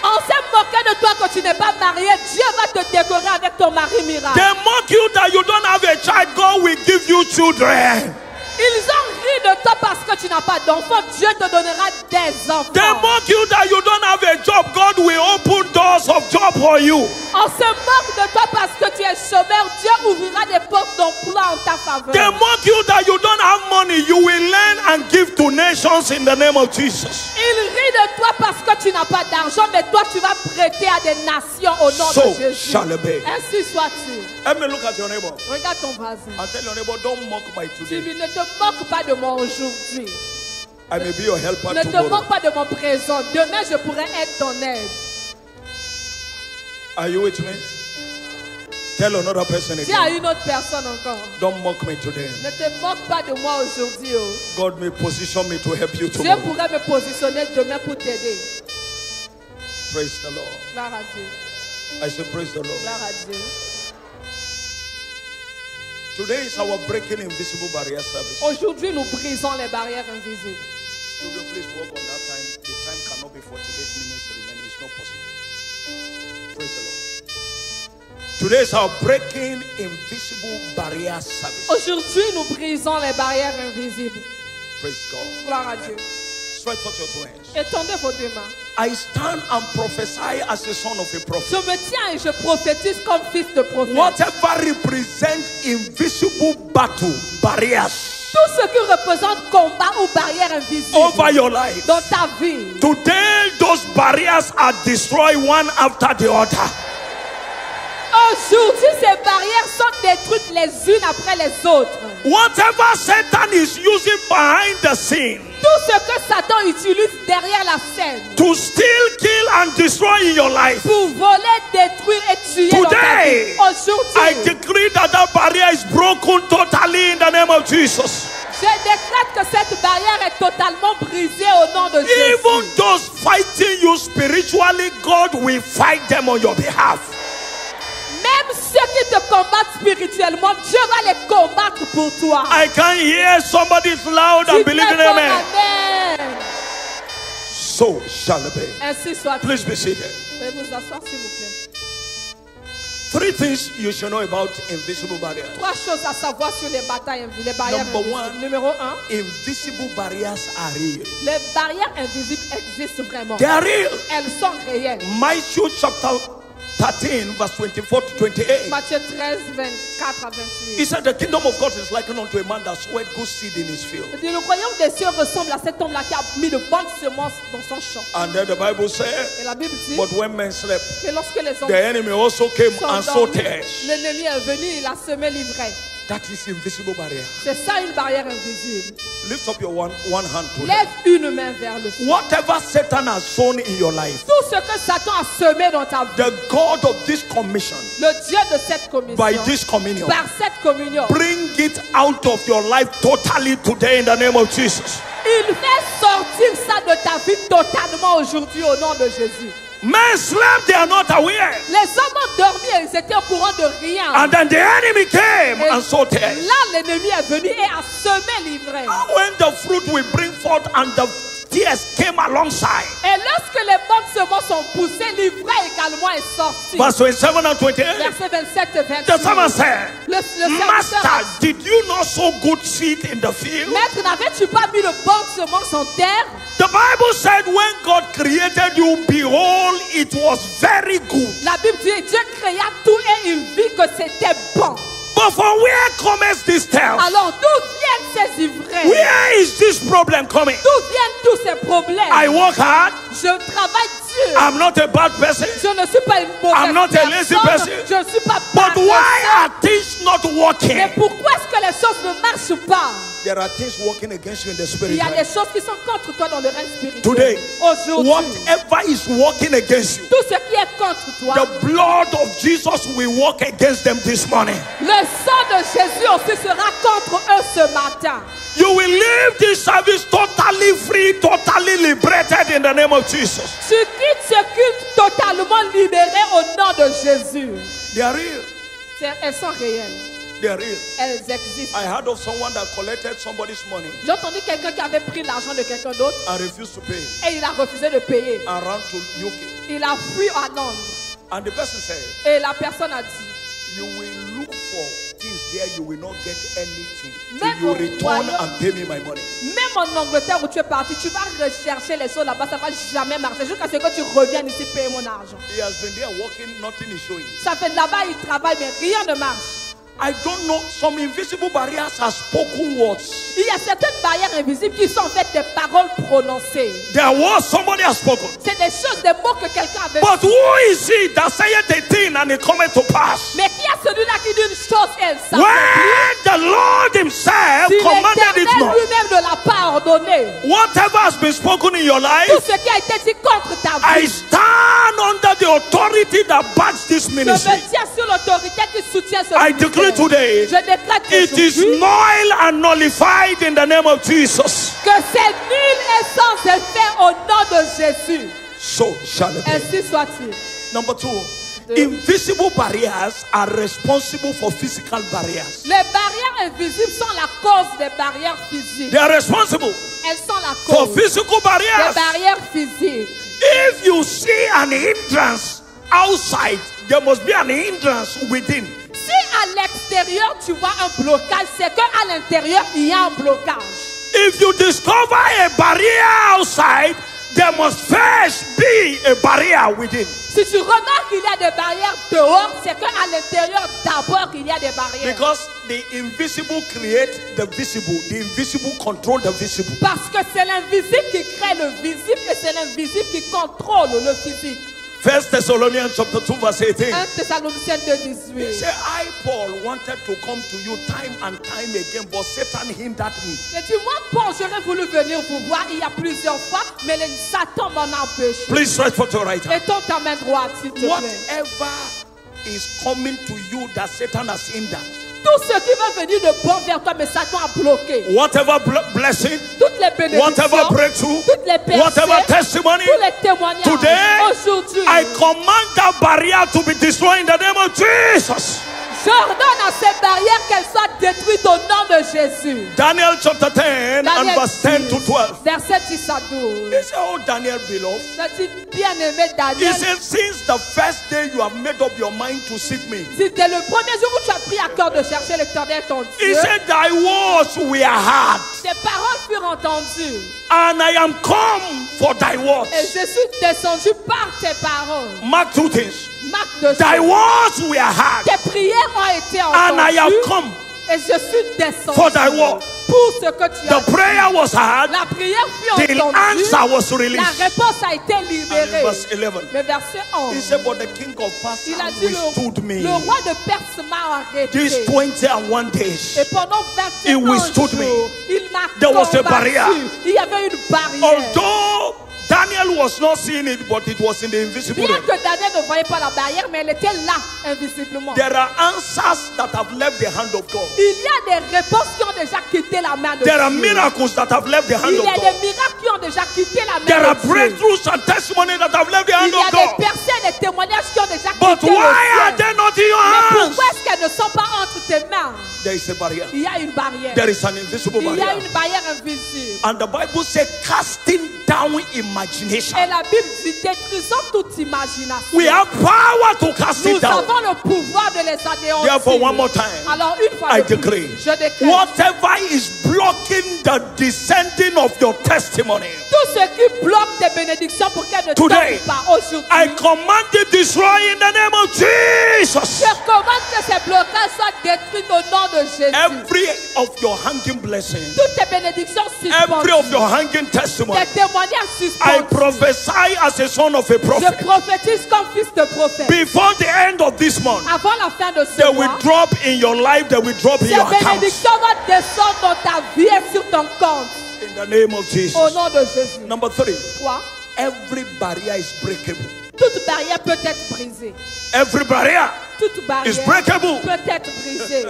On s'est moqué de toi que tu n'es pas marié. Dieu va te décorer avec ton mari miracle. They mock you that you don't have a child, God will give you children. Ils ont ri de toi parce que tu n'as pas d'enfant. Dieu te donnera des enfants. They mock you that you don't have a job, God will open doors of job for you. On se moque de toi parce que tu es chômeur. Dieu ouvrira des portes d'emploi en ta faveur. They mock you that you don't have money. You will learn and give to nations in the name of Jesus. Il rit de toi parce que tu n'as pas d'argent, mais toi tu vas prêter à des nations au nom So de Jésus. shall it be. Ainsi soit-il. Let me look at your neighbor Regarde ton voisin. and tell your neighbor, don't mock my Tu today. lui ne te moques pas de moi aujourd'hui. I may be your helper Ne te tomorrow. moque pas de mon présent. Demain, je pourrais être ton aide. Are you with me? Tell another person Dis à again, une autre personne encore. don't mock me today. Ne te moque pas de moi aujourd'hui. Oh. God may position me to help you Dieu tomorrow. pourrait me positionner demain pour t'aider. Praise the Lord. Gloire à Dieu. I say praise the Lord. Gloire à Dieu. Today is our breaking invisible barrier service. Aujourd'hui, nous brisons les barrières invisibles. Studio, please work on that time. The time cannot be 48 minutes remaining. It's not possible. Praise the Lord. Today is our breaking invisible barrier service. Aujourd'hui, nous brisons les barrières invisibles. Praise God. Gloire à Dieu. Stretch forth your two hands. Étendez vos deux mains. I stand and prophesy as a son of a prophet. Je me tiens et je prophétise comme fils de prophète. Whatever represents invisible battle, barriers Tout ce qui représente combat ou barrière invisible over your life. dans ta vie. Today, those barriers are destroyed one after the other. Aujourd'hui, ces barrières sont détruites les unes après les autres. Whatever Satan is using behind the scene Tout ce que Satan utilise derrière la scène to steal, kill, and destroy in your life. pour voler, détruire et tuer dans ta Today, vie. Aujourd'hui, I decree that that barrier is broken totally in the name of Jesus. je décrète que cette barrière est totalement brisée au nom de Even Jésus. those fighting you spiritually, God will fight them on your behalf. Même ceux qui te combattent spirituellement, Dieu va les combattre pour toi. I can hear somebody's loud and Dis believe in très fort, amen. Amen. So shall it be. Ainsi soit. Please be seated. Veuillez vous asseoir, s'il vous plaît. 3 things you should know about invisible barriers. 3 choses à savoir sur les batailles, les barrières Number invisibles. one. Numéro 1, Invisible barriers are real. les barrières invisibles existent vraiment. They are real. Elles sont réelles. Matthew chapter 13, verse 24 to 28. Matthieu 13, 24 à 28. He said, the kingdom of God is likened unto a man that sowed good seed in his field. Il dit, le royaume des cieux ressemble à cet homme-là qui a mis de bonnes semences dans son champ. And then the Bible said, Et la Bible dit but when men slept, que lorsque les hommes the enemy also came sont and sowed dormis, tares. l'ennemi est venu, il a semé l'ivraie. That is invisible barrier. C'est ça une barrière invisible. Lift up your one hand to Lève une main vers le ciel. whatever Satan has sown in your life. Tout ce que Satan a semé dans ta vie, The God of this commission, le Dieu de cette communion, by this communion, par cette communion, bring it out of your life totally today in the name of Jesus. il fait sortir ça de ta vie totalement aujourd'hui au nom de Jésus. Men slept, they are not aware. Les hommes ont dormi et ils étaient au courant de rien. And then the enemy came Et and sowed tares. là, l'ennemi est venu et a semé l'ivraie. When the fruit will bring forth and the tears came alongside. Et lorsque les bonnes semences sont poussées, l'ivraie également est sortie. Verse 27 and 28. Verset 27 et 28. The servant said, Le serviteur Master, a dit, did you not sow good seed in the field? Maître, n'avais-tu pas mis de bonnes semences en terre? The Bible said when God created you, behold, it was very good. La Bible dit, Dieu créa tout et il vit que c'était bon. But from where comes this tale? Alors, d'où viennent ces ivraies? Where is this problem coming? D'où viennent tous ces problèmes? I work hard. Je travaille dur. I'm not a bad person. Je ne suis pas une mauvaise I'm not a lazy personne. person. Je ne suis pas But why paresseuse. are things not working? Mais pourquoi est-ce que les choses ne marchent pas? There are things working against you in the Il spirit. y a des choses qui sont contre toi dans le règne spirituel. Today, Aujourd'hui, whatever is working against you, tout ce qui est contre toi, the blood of Jesus will work against them this morning. le sang de Jésus aussi sera contre eux ce matin. You will leave this service totally free, totally liberated in the name of Jesus. Tu quittes ce culte totalement libéré au nom de Jésus. They are real. Elles sont réelles. They are real. Elles existent. I heard of someone that collected somebody's money J'ai entendu quelqu'un qui avait pris l'argent de quelqu'un d'autre and refused to pay et il a refusé de payer. and ran to UK. Il a fui à Londres And the person said, et la personne a dit, you will look for things there you will not get anything. Même Till you au return royaume- and pay me my money. Même en Angleterre où tu es parti, tu vas rechercher les choses là-bas, ça va jamais marcher. Jusqu'à ce que tu reviennes ici payer mon argent. He has been there working, nothing is showing. Ça fait là-bas, il travaille, mais rien ne marche. I don't know. Some invisible barriers are spoken words. Il y a certaines barrières invisibles qui sont en fait des paroles prononcées. There are words somebody has spoken. C'est des choses, des mots que quelqu'un avait But dit. who is it that saith a thing and it cometh to pass? Mais qui est celui-là qui dit une chose et elle s'accomplit? When the Lord himself Si commanded it l'Éternel not. lui-même ne l'a pas ordonné, Whatever has been spoken in your tout life, ce qui a été dit contre ta I vie, stand under the authority that backs this je me ministry. tiens sur l'autorité qui soutient ce I declare ministère. today, Je déclare it is qu'aujourd'hui, null and nullified in the name of Jesus. que c'est nul et sans effet au nom de Jésus. So shall it be. Ainsi soit-il. Number 2, invisible barriers are responsible for physical barriers. Les barrières invisibles sont la cause des barrières physiques. They are responsible Elles sont la for cause physical des barriers. barrières physiques. If you see an hindrance outside, there must be an hindrance within. Si à l'extérieur tu vois un blocage, c'est qu'à l'intérieur il y a un blocage. If you discover a barrier outside, there must first be a barrier within. Si tu remarques qu'il y a des barrières dehors, c'est qu'à l'intérieur d'abord il y a des barrières. Because the invisible create the visible. The invisible control the visible. Parce que c'est l'invisible qui crée le visible et c'est l'invisible qui contrôle le physique. 1 Thessalonians chapter 2 verse 18. 1 Thessaloniciens 2, He 18. said, I, Paul, wanted to come to you time and time again, but Satan hindered me. Il dit, moi, Paul, j'aurais voulu venir vous voir il y a plusieurs fois, mais le Satan m'en empêche. Please stretch forth your right hand. Étends ta main droite, s'il te plaît. Whatever is coming to you that Satan has hindered, Tout ce qui va venir de bon vers toi, mais Satan a bloqué. whatever blessing, Toutes les bénédictions, whatever breakthrough, toutes les percées, whatever testimony, tous les témoignages. today, Aujourd'hui, I command that barrier to be destroyed in the name of Jesus. j'ordonne à ces barrières qu'elles soient détruites au nom de Jésus. Daniel chapter 10 and Daniel verse 10 to 12. Verset 10 à 12. He said, oh, Daniel, beloved. C'est bien-aimé He Daniel. said, since the first day you have made up your mind to seek me. C'était le premier jour où tu as pris à cœur de chercher l'Éternel ton He Dieu. said, thy words were heard, Tes paroles furent entendues. and I am come for thy words. Et je suis descendu par tes paroles. Mark two things. Marc de Thy choses. words were heard, Tes prières ont été and I have entendues. come. Et je suis descendu For thy word. pour ce que tu as The dit. prayer was heard, La prière fut the entendue. answer was La released. réponse a été And in libérée. verse 11, Mais verset he 11. said, but the king of Persia Il a dit withstood me le roi de Perse m'a arrêté. these 21 days. Et pendant He 21 withstood jours, me. il m'a There was a combattu. barrier. Il y avait une barrière. Although Daniel was not seeing it, but it was in the invisible Bien realm. que Daniel ne voyait pas la barrière, mais elle était là, invisiblement. There are answers that have left the hand of God. Il y a des réponses qui ont déjà quitté la main de There are Dieu. miracles that have left the hand Il of y a God. des miracles qui ont déjà quitté la main There are de Dieu. breakthroughs and testimonies that have left the hand Il y a of des God. personnes et des témoignages qui ont déjà But quitté le why are ciel. they not in your Mais hands? pourquoi est-ce qu'elles ne sont pas entre tes mains? There is a barrier. Il y a une barrière. There is an invisible Il y a barrier. une barrière invisible. And the Bible says, casting down imagination. Et la Bible dit détruisant toute imagination. We have power to cast Nous it down. avons le pouvoir de les anéantir. Therefore, one more time, Alors une fois I de plus, decree, je déclare whatever is blocking the descending of your testimony, tout ce qui bloque tes bénédictions pour qu'elles ne Today, tombent pas aujourd'hui. I command it destroy in the name of Jesus. Je commande que ces blocages soient détruits au nom de Jésus. Every of your hanging blessings, Toutes tes bénédictions every of suspendues, your hanging testimony, tes témoignages I suspendus. prophesy as a son of a Je prophet. prophétise comme fils de prophète. Before the end of this month, Avant la fin de ce they will mois, drop in your life, they will drop in ces your account. bénédictions vont descendre dans ta vie et sur ton compte. In the name of Au Jesus. nom de Jésus. Number 3, 3. every barrier is breakable. Toute barrière peut être brisée. Every barrier Toute is barrière breakable. peut être brisée.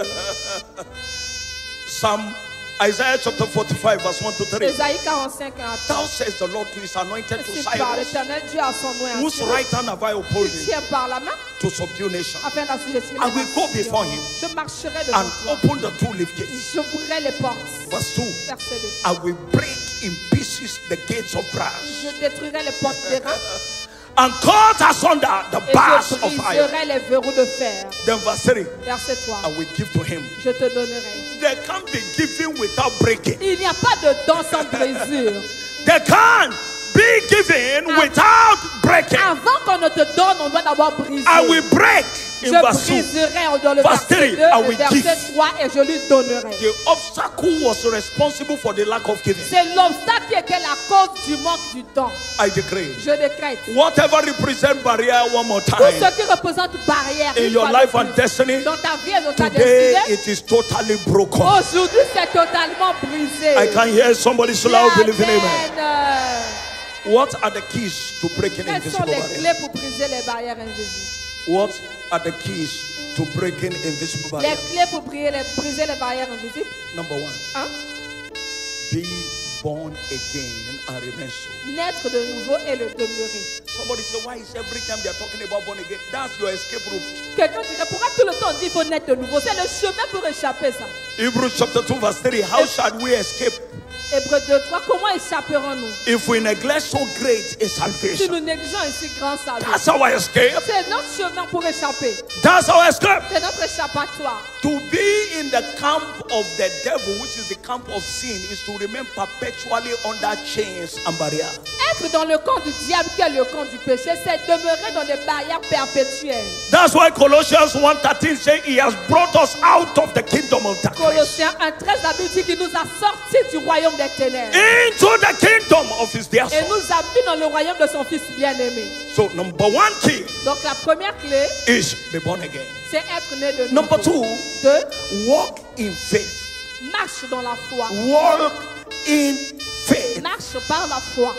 Isaiah chapter 45, verse 1 to 3. Ésaïe 45, 1 à 3. Thou says the Lord to his anointed to Ainsi par Cyrus, l'Éternel Dieu à son nom whose ainsi. right hand have I Il upholding tient par la main to subdue nations, afin d'assujettir I will go before him Je marcherai devant and toi. open the two lift gates. J'ouvrirai les portes. Verse 2. Verset 2. I will break in pieces the gates of brass, Je détruirai les portes des reins and cut asunder the Et bars je of iron. briserai les verrous de fer. Then verse 3, Verset 3. I will give to him. Je te donnerai. They can't be given without breaking. Il n'y a pas de don sans brisure. They can't be given without breaking. Avant qu'on ne te donne, on doit d'abord briser. I will break in Je verse 2. briserai dans le Verse verset 3, 2, I le will verset give. 3 et je lui donnerai. The obstacle was responsible for the lack of giving. C'est l'obstacle qui était la cause du manque du don. I decree. Je décrète. Whatever represents barrier, one more Tout time, ce qui représente barrière in une your fois de life plus, and destiny, dans ta vie et dans ta today destinée, it is totally broken. aujourd'hui c'est totalement brisé. I can hear somebody so loud believing amen. Amen. What are the keys to breaking Quelles sont invisible les barriers? clés pour briser les barrières invisibles? What are the keys to breaking invisible Les barriers? clés pour briser les barrières invisibles. Number 1, Hein? be born again and remain so. Naître de nouveau et le demeurer. Somebody say, why is every time they are talking about born again? That's your escape route. Quelqu'un dirait, pourquoi tout le temps on dit qu'il faut naître de nouveau? C'est le chemin pour échapper ça. Hebrews chapter 2 verse 3, how shall we escape Hébreux 2, 3, comment échapperons-nous if we neglect so great a si salvation? nous négligeons ici grand salut? That's our escape. C'est notre chemin pour échapper. That's our escape. C'est notre échappatoire. To be in the camp of the devil, which is the camp of sin, is to remain perpetually under chains and barriers. Être dans le camp du diable, qui est le camp du péché, c'est demeurer dans des barrières perpétuelles. That's why Colossians 1:13 says he has brought us out of the kingdom of darkness Colossiens 1:13, la Bible dit qu'il nous a sortis du royaume des ténèbres into the kingdom of his dear et son. nous a mis dans le royaume de son Fils bien-aimé. So number 1 key Donc la première clé, is be born again. c'est être né de Number nouveau. 2, 2, walk in faith. marche dans la foi. Walk in faith. Marche par la foi.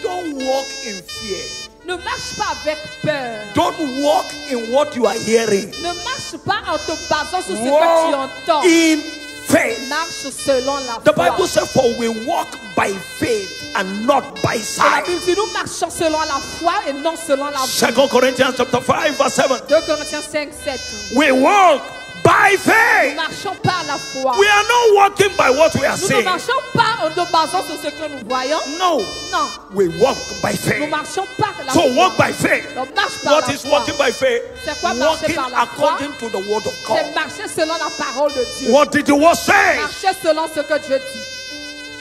Don't walk in fear. Ne marche pas avec peur. Don't walk in what you are hearing. Ne marche pas en te basant sur ce que tu Walk entends. in faith. Marche selon la The foi. Bible says, for we walk by faith and not by Et la sight. Bible dit, nous marchons selon la foi et non selon la vue. 2 Corinthians chapter 5 verse 7. 2 Corinthiens 5, 7. We walk by Nous faith. marchons par la foi. We are not walking by what we are Nous ne saying. marchons pas en nous basant sur ce que nous voyons. No, Non. we walk by Nous faith. marchons par la So foi. walk by faith. Donc marche par What la is foi. walking by faith? C'est quoi marcher Walking par la foi? according to the word of God. C'est marcher selon la parole de Dieu. What did the word say? Marcher selon ce que Dieu dit.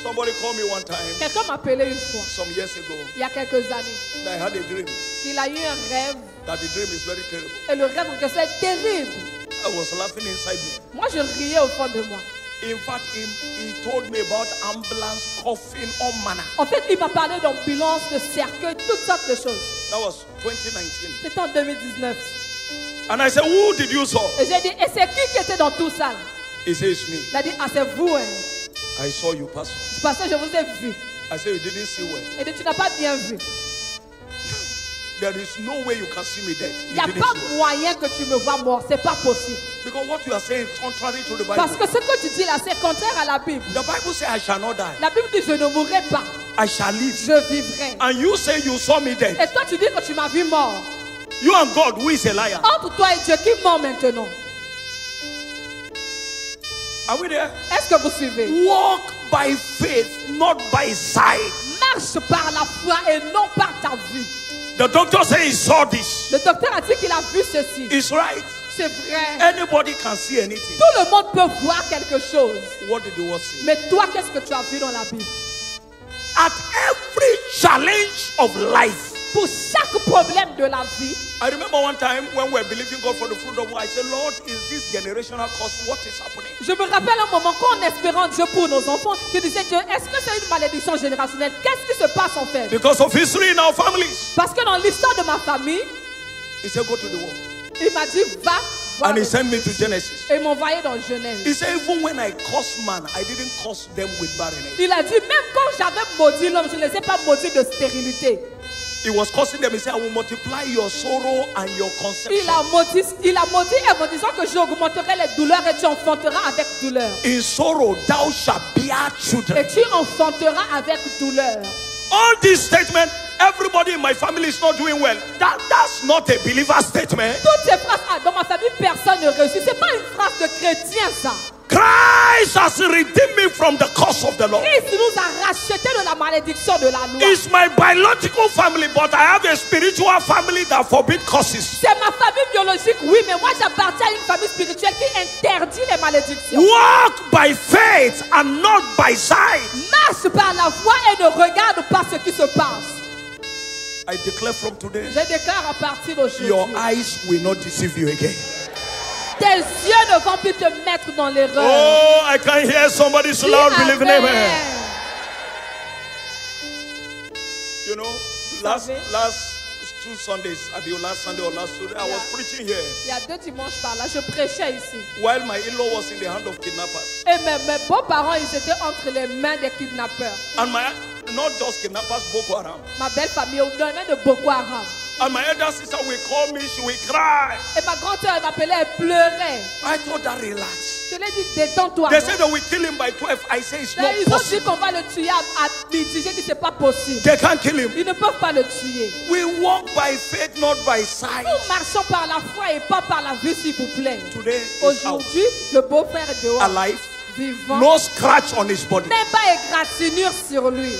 Somebody called me one time Quelqu'un m'a appelé une fois, some years ago. il y a quelques années, I had a dream qu'il a eu un rêve. that the dream is very terrible. Et le rêve, que c'est terrible. I was laughing inside me. Moi, je riais au fond de moi. In fact, he told me about ambulance, coffin, all manner. En fait, il m'a parlé d'ambulance, de cercueil, toutes sortes de choses. That was 2019. C'était en 2019. And I said, who did you saw? Et j'ai dit, et c'est qui était dans tout ça? He said, it's me. Il a dit, ah, c'est vous, hein. I saw you, pastor. Parce que je vous ai vu. I said, you didn't see well. Et dit, tu n'as pas bien vu. There is no way you can see me dead. Il You n'y a didn't pas see well. moyen que tu me vois mort. C'est pas possible. Because what you are saying is contrary to the Bible. Parce que ce que tu dis là, c'est contraire à la Bible. The Bible says, I shall not die. La Bible dit, je ne mourrai pas. I shall live. Je vivrai. And you say you saw me dead. Et toi, tu dis que tu m'as vu mort. You and God, who is a liar? Entre toi et Dieu, qui ment maintenant? Are we there? Est-ce que vous suivez? Walk by faith, not by sight. Marche par la foi et non par ta vue. The doctor says he saw this. Le docteur a dit qu'il a vu ceci. It's right. C'est vrai. Anybody can see anything. Tout le monde peut voir quelque chose. What did the word say? Mais toi, qu'est-ce que tu as vu dans la Bible? At every challenge of life. Pour chaque problème de la vie, I remember one time when we were believing God for the fruit of womb. I said, Lord, is this generational curse? What is happening? je me rappelle un moment quand on espérant Dieu pour nos enfants, je disais Dieu, est-ce que c'est une malédiction générationnelle? Qu'est-ce qui se passe en fait? Because of history in our families. Parce que dans l'histoire de ma famille, He said, go to the wall. il m'a dit va voir. And he sent me to Genesis. Et il m'a envoyé dans Genèse. He said, even when I cursed man, I didn't curse them with barrenness. Il a dit même quand j'avais maudit l'homme, je ne les ai pas maudits de stérilité. He was cursing them. He said, I will multiply your sorrow and your conception. Il a maudit Ève en disant que j'augmenterai les douleurs et tu enfanteras avec douleur. In sorrow, thou shalt bear children. Et tu enfanteras avec douleur. All these statements, everybody in my family is not doing well. That's not a believer statement. Toutes ces phrases, dans ma famille, personne ne réussit. Ce n'est pas une phrase de chrétien, ça. Christ has redeemed me from the curse of the law. Christ nous a rachetés de la malédiction de la loi. It's my biological family, but I have a spiritual family that forbids curses. C'est ma famille biologique, oui, mais moi j'appartiens à une famille spirituelle qui interdit les malédictions. Walk by faith and not by sight. Marche par la foi et ne regarde pas ce qui se passe. I declare from today, Je déclare à partir d'aujourd'hui, your eyes will not deceive you again. tes yeux ne vont plus te mettre dans l'erreur. Oh, I can hear somebody so loud Dis believing amen. amen. You know, last two Sundays, last Sunday or last Sunday, I was preaching here. Il y a 2 dimanches par là, je prêchais ici. While my in-law was in the hand of kidnappers. Et mes beaux-parents, ils étaient entre les mains des kidnappeurs. And not just kidnappers, Boko Haram. Ma belle famille, au nom de Boko Haram. And my elder sister will call me, she will cry. Et ma grand-sœur m'appelait, elle pleurait. I told her, relax. Je lui ai dit, détends-toi. They said they will kill him by 12. I say it's not Ils ont dit possible. qu'on va le tuer à midi. J'ai dit, c'est pas possible. They can't kill him. Ils ne peuvent pas le tuer. We walk by faith, not by sight. Nous marchons par la foi et pas par la vue, s'il vous plaît. Today is out. Aujourd'hui, le beau-frère est dehors. Alive. Vivant. No scratch on his body. Même pas égratignure sur lui.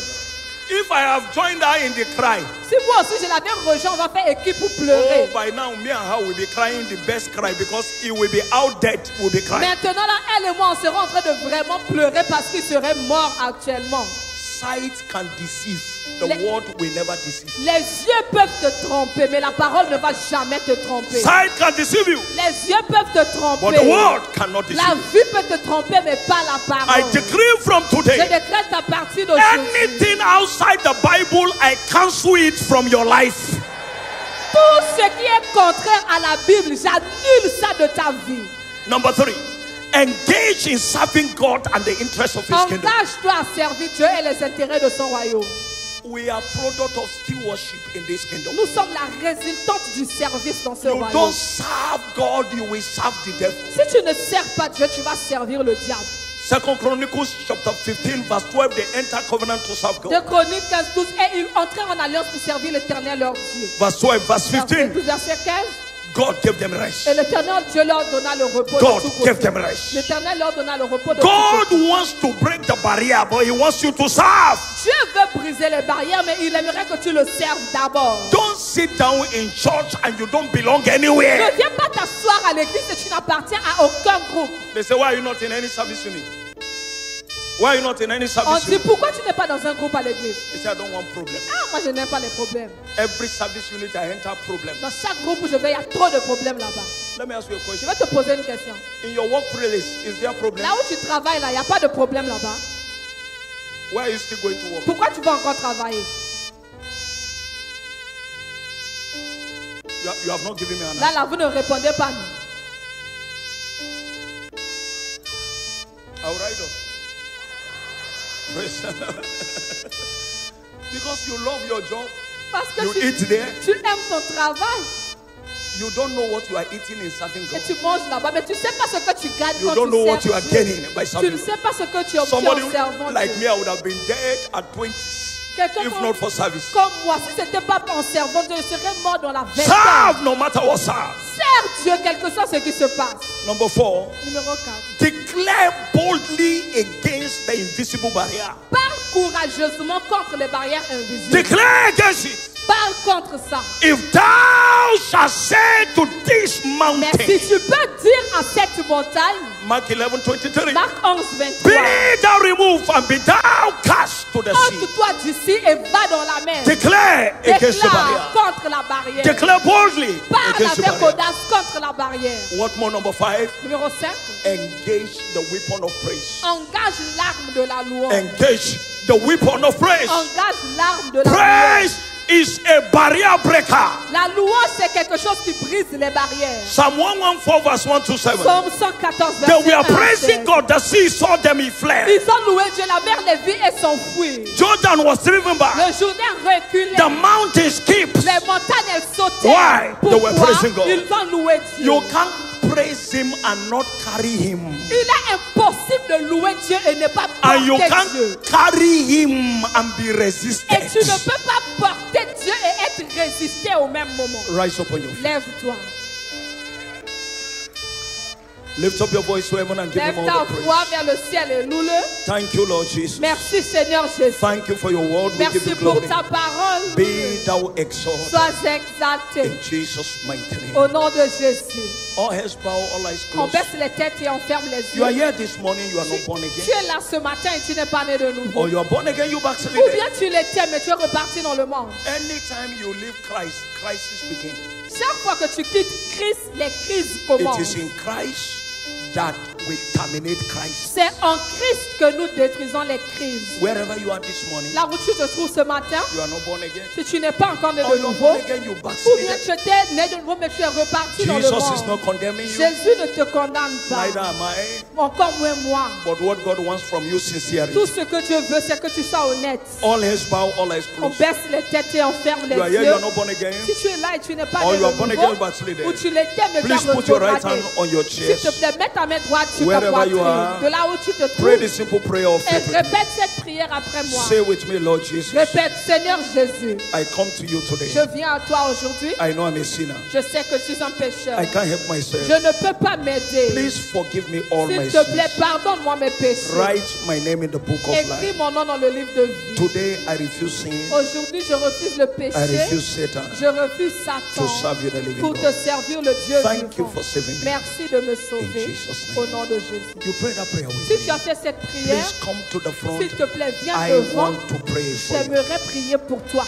If I have joined her in the cry, Si moi aussi je l'avais rejoint, on va faire équipe pour pleurer. oh, by now me and her will be crying the best cry because he will be out dead. We'll be crying. Maintenant, là, elle et moi, on sera en train de vraiment pleurer parce qu'il serait mort actuellement. Sight can deceive. The word will never deceive. Les yeux peuvent te tromper, mais la parole ne va jamais te tromper. Sight can deceive you, Les yeux peuvent te tromper. but the word cannot deceive La you. vue peut te tromper, mais pas la I parole. decree from Je today, décrète à partir d'aujourd'hui, anything outside the Bible, I cancel it from your life. tout ce qui est contraire à la Bible, j'annule ça de ta vie. Number 3, engage in serving God and the interests of His kingdom. Engage-toi à servir Dieu et les intérêts de son royaume. We are product of stewardship in this kingdom. Nous sommes la résultante du service dans ce You royaume. don't serve God, you will serve the devil. Si tu ne sers pas Dieu, tu vas servir le diable. 2 Chronicles chapter 15 verse 12, they enter covenant to serve God. 2 Chroniques 15, 12, et ils entrèrent en alliance pour servir l'Éternel leur Dieu. Verse 12, verse 15, Verset 15. God gave them rest. Et l'Éternel Dieu leur donna le repos God de tout gave côté. them rest. L'Éternel leur donna le repos de God tout côté. wants to break the barrier, but He wants you to serve. Dieu veut briser les barrières, mais il aimerait que tu le serves d'abord. Don't sit down in church and you don't belong anywhere. Ne viens pas t'asseoir à l'église et tu n'appartiens à aucun groupe. They say, why are you not in any service unit? Why are you not in any On service dit, unit? pourquoi tu n'es pas dans un groupe à l'église? He said, I don't want problem. Ah, moi je n'aime pas les problèmes. Every service unit I enter, problem. Dans chaque groupe où je vais, il y a trop de problèmes là-bas. Let me ask you a Je question. vais te poser une question. In your workplace, is there a problem? Là où tu travailles, là, il n'y a pas de problème là-bas. Why are you still going to work? Pourquoi tu vas encore travailler? You have not given me an Là, answer. là, vous ne répondez pas. Non. I'll write up. Praise the Lord. Because you love your job, Parce que you eat there, tu aimes ton travail you don't know what you are eating in serving et God. tu manges là-bas, mais tu ne sais pas ce que tu gagnes You quand don't tu know what you sers are Dieu. gaining by Tu serving ne God. sais pas ce que tu obtiens Somebody en servant like Dieu. me, I would have been dead at 20 Quelqu'un if not for service. comme moi, si ce n'était pas en servant Dieu, je serais mort dans la vingtaine. Serve no matter what serve. Sers Dieu, quel que soit ce qui se passe. Number 4, Numéro 4. declare boldly against the invisible barrier. Parle courageusement contre les barrières invisibles. Declare against it. Parle contre ça. If thou shalt say to this Mais mountain, si tu peux dire à cette montagne, Mark 11:23, Marc 11, 23, be thou removed and be thou cast to the sea. ôte-toi d'ici et va dans la mer. Declare against the barrier. Déclare contre la barrière. Declare boldly Parle against the avec barrier. audace contre la barrière. What more? Number 5, Numéro 5. engage the weapon of praise. Engage l'arme de la louange. Engage the weapon of praise. Engage l'arme de la louange. Praise is a barrier breaker. La louange, c'est quelque chose qui brise les barrières. Psalm 114 verse 1 to 7. Psaume 114, They verset were 1 à praising 16. God. The sea saw them, he fled. Ils ont loué Dieu, la mer les vit et s'enfuit. Jordan was driven back. Le Jourdain reculait. The mountains skipped. Les montagnes, elles sautaient. Why? They were Pourquoi? praising God. Ils ont loué Dieu. You can't praise him and not carry him. Il est impossible de louer Dieu et ne pas And you porter can't Dieu. carry him and be Et resisted. tu ne peux pas porter Dieu et être résisté au même moment. Rise up on your feet. Lève-toi. Lift up your voice to heaven and give Lève him ta all the voix praise. vers le ciel et loue-le. Thank you, Lord Jesus. Merci Seigneur Jésus. Thank you for your word. We give Merci you pour glory. ta parole. Be thou exalted Sois exalté. in Jesus' mighty name. Au nom de Jésus. All heads bow, all eyes On closed. baisse les têtes et on ferme les You are yeux. here this morning, you are not born Tu again. es là ce matin et tu n'es pas né de nouveau. Or you are born again, you Ou backslided. bien tu l'étais mais tu es reparti dans le monde. Anytime you leave Christ, crisis begin. Chaque fois que tu quittes Christ, les crises It commencent. is in Christ that we terminate Christ. C'est en Christ que nous détruisons les crises. Wherever you are this morning, Là où tu te trouves ce matin, you are not born again. si tu n'es pas encore né Or de you are nouveau, born again, you ou bien backslided. tu étais né de nouveau mais tu es reparti dans le Jesus is not monde. condemning you. Jésus ne te condamne Neither pas. am I. Encore moins moi. But what God wants from you sincerely. Tout ce que Dieu veut, c'est que tu sois honnête. All heads bow, all eyes On closed. baisse les têtes et on ferme les You are here, you yeux. are not born again. Si tu es là et tu n'es pas Or né you are de born nouveau, again, backslided. ou tu l'étais mais tu as Please put your right retrogradé. hand on your S'il te chest. plaît, mets ta main droite sur ta Wherever you poitrine. are, De là où tu te Pray trouves. the simple prayer of Et faith with me. répète cette prière après moi. Say with me, Lord Jesus, Répète, Seigneur Jésus, I come to you today. je viens à toi aujourd'hui. I know I'm a sinner. Je sais que je suis un pécheur. I can't help myself. Je ne peux pas m'aider. Please forgive me all my S'il te plaît, sins. pardonne-moi mes péchés. Write my name in the book of Écris life. mon nom dans le livre de vie. Today I refuse sin. Aujourd'hui, je refuse le I péché. refuse Satan Je refuse to Satan serve you, the living pour te God. servir le Dieu Thank you vivant. for saving me. Merci de me sauver In Jesus' name. au nom de Jésus. You pray that prayer with Si tu me. as fait cette prière, Please come to the front. s'il te plaît, viens I devant. want to pray for you. J'aimerais prier pour toi.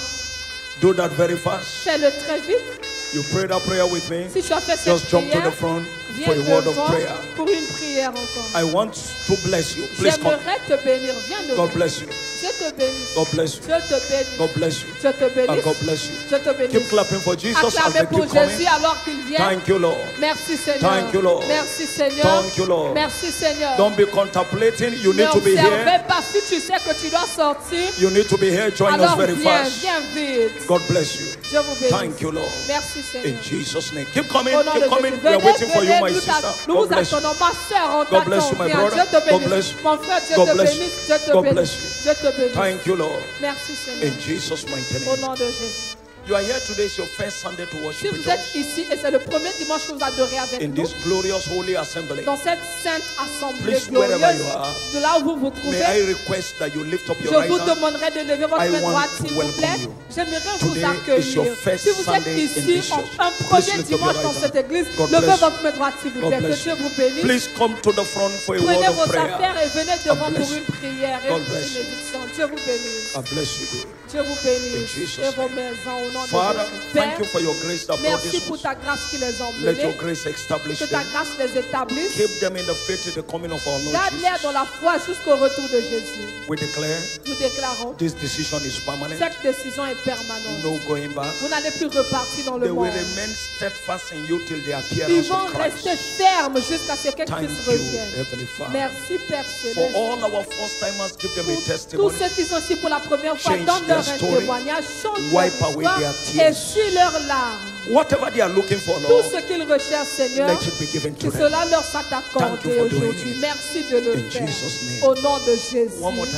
Do that very fast. Fais-le très vite. You pray that prayer with me. Si tu as fait cette Just jump to prière, the front viens for a word of devant prayer. pour une prière encore. I want to bless you. Please come. J'aimerais te bénir. Viens devant. God bless you. Je te bénis. God bless you. Je te bénis. God bless you. Je te And bénis. God bless you. Je te bénis. Keep clapping for Jesus as Acclamez they pour keep coming. Jésus alors qu'il vient. Thank you, Lord. Merci Seigneur. Thank you, Lord. Merci Seigneur. Thank you, Lord. Merci Seigneur. Don't be contemplating. You need to be N'observez here. pas si tu sais que tu dois sortir. You need to be here. Join us Alors very viens, fast. viens vite. God bless you. Je vous bénis. Thank you, Lord. Merci Seigneur. In Jesus' name. Keep coming. Au nom de Keep coming. Jésus. We are Venez, waiting for you, venez, my nous sister. nous God vous bless you. attendons. Ma soeur, on God bless t'attend. you, my Viens, brother. Dieu te God bénisse. bless you. Mon frère, Dieu God te bless bénisse. you. Dieu te God bénisse. bless you. Dieu te bénisse. Thank you, Lord. Merci Seigneur. In Jesus' mighty Au name. nom de Jésus. You are here today. It's your first Sunday to Si worship with vous êtes us ici et c'est le premier dimanche que vous adorez avec in nous, this glorious holy assembly. dans cette sainte assemblée Please, wherever glorieuse, you are, de là où vous vous May I trouvez, request that you lift up je your right vous hand. demanderai de lever votre I main want droite, to s'il vous welcome plaît. you. J'aimerais vous Today is your accueillir. first Si vous êtes Sunday in ici this church. un Please premier lift up your dimanche right dans hand. cette église, God levez bless votre main droite, s'il vous God plaît. Que bless Dieu you. vous bénisse. Please come to the front for a Prenez word of vos prayer. affaires et venez devant bless pour you. une prière et God une bless you. bénédiction. Dieu vous bénisse. I bless you. Dieu vous bénisse. In Jesus' Et vos name. maisons au nom de Father, Jésus. thank you Père, for your grace that brought merci this pour ones. ta grâce qui les a Let your emmenés. grace establish Que ta them. grâce les établisse. Keep them in the faith to the coming of our Lord Garde-les Jesus. dans la foi jusqu'au retour de Jésus. We declare Nous déclarons, this decision is permanent. cette décision est permanente. No going back. Vous n'allez plus repartir dans They le will monde. remain steadfast in you till the Ils appearance vont of Christ. rester fermes jusqu'à ce que Thank Christ you, revienne. Heavenly Father. Merci Père For Céleste. all our first timers, give them a Pour tous testimony. ceux qui sont ici pour la première fois, Change donne-leur their un story. témoignage, change Wipe leur away histoire their et tears. essuie leurs larmes. Whatever they are looking for, Tout Lord, ce qu'ils recherchent, Seigneur, let it be given que to them. cela leur soit Thank you accordé for doing aujourd'hui. it. Merci de le In faire. Jesus' name. Au nom de Jésus. One more time.